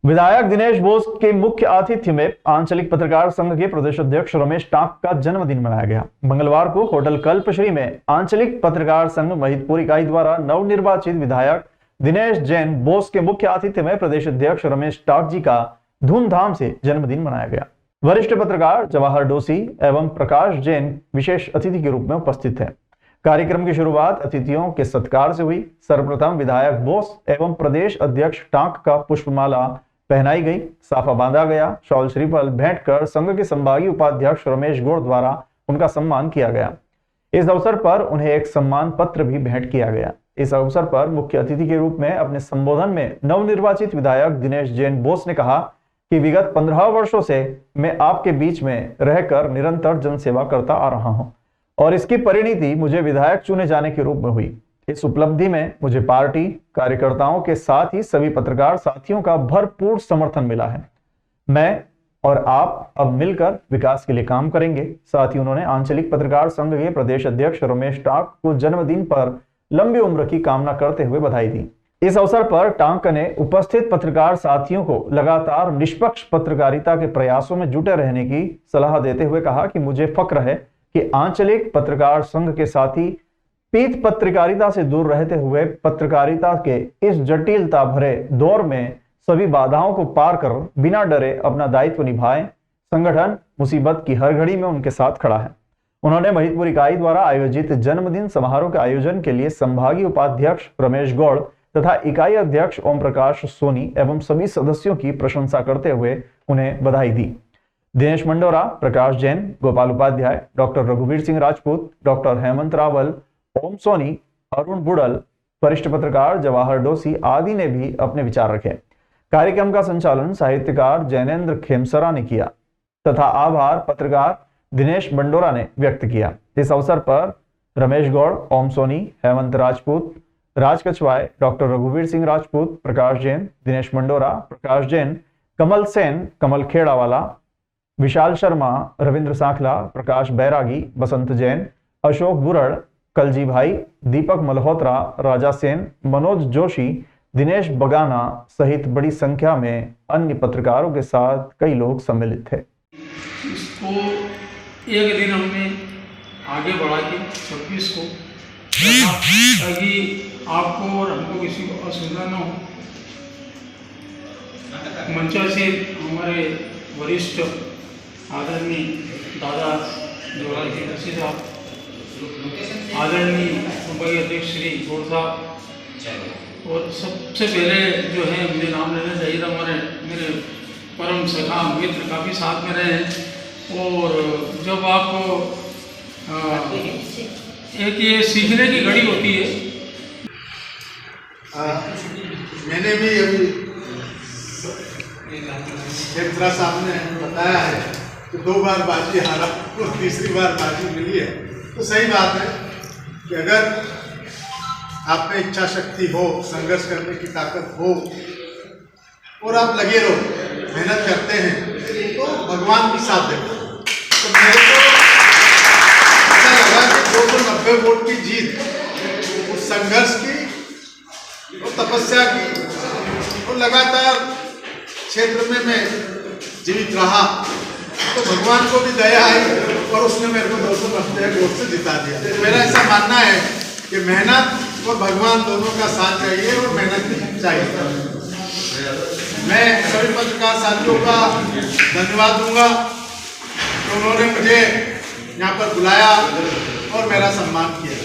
विधायक दिनेश बोस के मुख्य आतिथ्य में आंचलिक पत्रकार संघ के प्रदेश अध्यक्ष रमेश टांक का जन्मदिन मनाया गया। मंगलवार को होटल कल्पश्री में आंचलिक पत्रकार संघ महिदपुर इकाई द्वारा नवनिर्वाचित विधायक दिनेश जैन बोस के मुख्य आतिथ्य में प्रदेश अध्यक्ष रमेश टांक जी का धूमधाम से जन्मदिन मनाया गया। वरिष्ठ पत्रकार जवाहर डोसी एवं प्रकाश जैन विशेष अतिथि के रूप में उपस्थित थे। कार्यक्रम की शुरुआत अतिथियों के सत्कार से हुई। सर्वप्रथम विधायक बोस एवं प्रदेश अध्यक्ष टांक का पुष्पमाला पहनाई गई, साफा बांधा गया, शॉल श्रीफल भेंट कर संघ के संभागीय उपाध्यक्ष रमेश गौड़ द्वारा उनका सम्मान किया गया। इस अवसर पर उन्हें एक सम्मान पत्र भी भेंट किया गया। इस अवसर पर मुख्य अतिथि के रूप में अपने संबोधन में नवनिर्वाचित विधायक दिनेश जैन बोस ने कहा कि विगत 15 वर्षों से मैं आपके बीच में रहकर निरंतर जनसेवा करता आ रहा हूं और इसकी परिणति मुझे विधायक चुने जाने के रूप में हुई। इस उपलब्धि में मुझे पार्टी कार्यकर्ताओं के साथ ही सभी पत्रकार साथियों का भरपूर समर्थन मिला है। मैं और आप अब मिलकर विकास के लिए काम करेंगे। साथ ही उन्होंने आंचलिक पत्रकार संघ के प्रदेश अध्यक्ष रमेश टांक को जन्मदिन पर लंबी उम्र की कामना करते हुए बधाई दी। इस अवसर पर टांक ने उपस्थित पत्रकार साथियों को लगातार निष्पक्ष पत्रकारिता के प्रयासों में जुटे रहने की सलाह देते हुए कहा कि मुझे फक्र है कि आंचलिक पत्रकार संघ के साथी पीठ पत्रकारिता से दूर रहते हुए पत्रकारिता के इस जटिलता भरे दौर में सभी बाधाओं को पार कर बिना डरे अपना दायित्व निभाएं। संगठन मुसीबत की हर घड़ी में उनके साथ खड़ा है। उन्होंने महिदपुर इकाई द्वारा आयोजित जन्मदिन समारोह के आयोजन के लिए संभागीय उपाध्यक्ष रमेश गौड़ तथा इकाई अध्यक्ष ओम प्रकाश सोनी एवं सभी सदस्यों की प्रशंसा करते हुए उन्हें बधाई दी। दिनेश मंडोरा, प्रकाश जैन, गोपाल उपाध्याय, डॉक्टर रघुवीर सिंह राजपूत, डॉक्टर हेमंत रावल, ओम सोनी, अरुण बुडल, वरिष्ठ पत्रकार जवाहर डोसी आदि ने भी अपने विचार रखे। कार्यक्रम का संचालन साहित्यकार जैनेन्द्र खेमसरा ने किया तथा आभार पत्रकार दिनेश मंडोरा ने व्यक्त किया। इस अवसर पर रमेश गौड़, ओम सोनी, हेमंत राजपूत, राज कछवाए, डॉक्टर रघुवीर सिंह राजपूत, प्रकाश जैन, दिनेश मंडोरा, प्रकाश जैन, कमल सेन, कमल खेड़ावाला, विशाल शर्मा, रविंद्र सांखला, प्रकाश बैरागी, बसंत जैन, अशोक बुरड़, कलजी भाई, दीपक मल्होत्रा, राजा सेन, मनोज जोशी, दिनेश बगाना सहित बड़ी संख्या में अन्य पत्रकारों के साथ कई लोग सम्मिलित थे। इसको एक दिन हमने आगे बढ़ा के 26 को ताकि आपको और हमको किसी को असुविधा न हो। मंचा से हमारे वरिष्ठ आदरणीय दादा जवाहर जी डोसी साहब, आदरणीय संभागीय अध्यक्ष श्री गौड़ साहब और सबसे पहले जो है मुझे नाम लेना चाहिए था, मेरे परम सखा मित्र काफ़ी साथ में रहे हैं। और जब आपको एक ये सीखने की घड़ी होती है। मैंने भी अभी मित्रा साहब ने बताया है कि 2 बार बाजी हारा और तीसरी बार बाजी मिली है। तो सही बात है कि अगर आप में इच्छा शक्ति हो, संघर्ष करने की ताकत हो और आप लगे रहो, मेहनत करते हैं तो भगवान भी साथ देते हैं। तो मेरे को ऐसा लगा कि 290 वोट की जीत उस संघर्ष की और तपस्या की और लगातार क्षेत्र में मैं जीवित रहा तो भगवान को भी दया आई और उसने मेरे को 290 वोट से जिता दिया। मेरा ऐसा मानना है कि मेहनत और भगवान दोनों का साथ चाहिए और मेहनत चाहिए। मैं सभी पत्रकार साथियों का धन्यवाद दूंगा कि उन्होंने मुझे यहाँ पर बुलाया और मेरा सम्मान किया।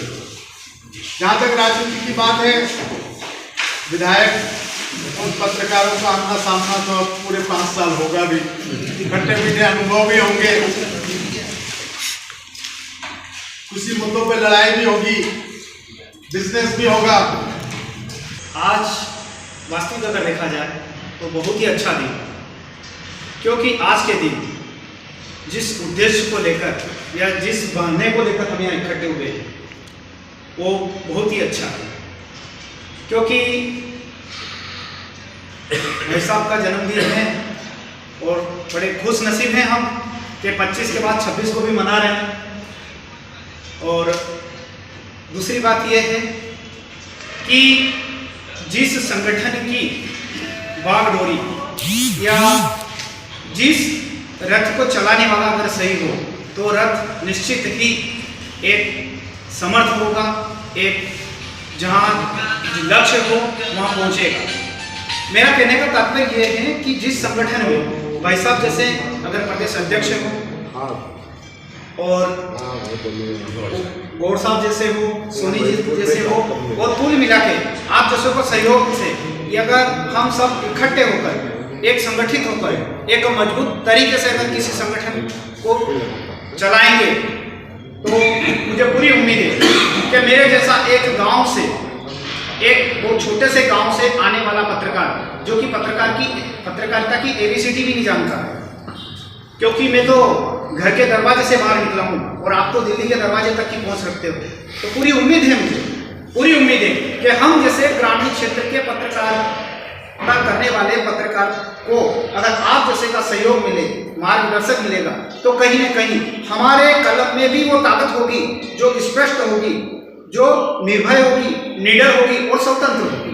जहाँ तक राजनीति की बात है, विधायक उन पत्रकारों का आमना सामना तो पूरे 5 साल होगा भी, खट्टे मीठे अनुभव भी होंगे, किसी मुद्दों पे लड़ाई भी होगी, बिजनेस भी होगा। आज वास्तविक अगर देखा जाए तो बहुत ही अच्छा दिन, क्योंकि आज के दिन जिस उद्देश्य को लेकर या जिस बहाने को लेकर हम यहाँ इकट्ठे हुए हैं वो बहुत ही अच्छा है। क्योंकि भाई साहब का जन्मदिन है और बड़े खुश नसीब हैं हम कि 25 के बाद 26 को भी मना रहे हैं। और दूसरी बात यह है कि जिस संगठन की बागडोरी या जिस रथ को चलाने वाला अगर सही हो तो रथ निश्चित ही एक समर्थ होगा, एक जहाँ लक्ष्य हो वहाँ पहुँचेगा। मेरा कहने का तात्पर्य यह है कि जिस संगठन में भाई साहब जैसे अगर प्रदेश अध्यक्ष हो और गौड़ साहब जैसे हो, सोनी जी जैसे हो, और कुल मिला के आप जैसों को सहयोग से अगर हम सब इकट्ठे होकर एक संगठित होकर एक मजबूत तरीके से अगर किसी संगठन को चलाएंगे तो मुझे पूरी उम्मीद है कि मेरे जैसा एक गांव से, एक वो छोटे से गांव से आने वाला पत्रकार जो कि पत्रकारिता की एबीसीडी भी नहीं जानता, क्योंकि मैं तो घर के दरवाजे से बाहर निकला हूँ और आप तो दिल्ली के दरवाजे तक ही पहुँच सकते हो। तो पूरी उम्मीद है मुझे, पूरी उम्मीद है कि हम जैसे ग्रामीण क्षेत्र के पत्रकारिता करने वाले पत्रकार को अगर आप जैसे का सहयोग मिले, मार्गदर्शक मिलेगा, तो कहीं न कहीं हमारे कलम में भी वो ताकत होगी जो स्पष्ट होगी, जो निर्भय होगी, निडर होगी और स्वतंत्र होगी।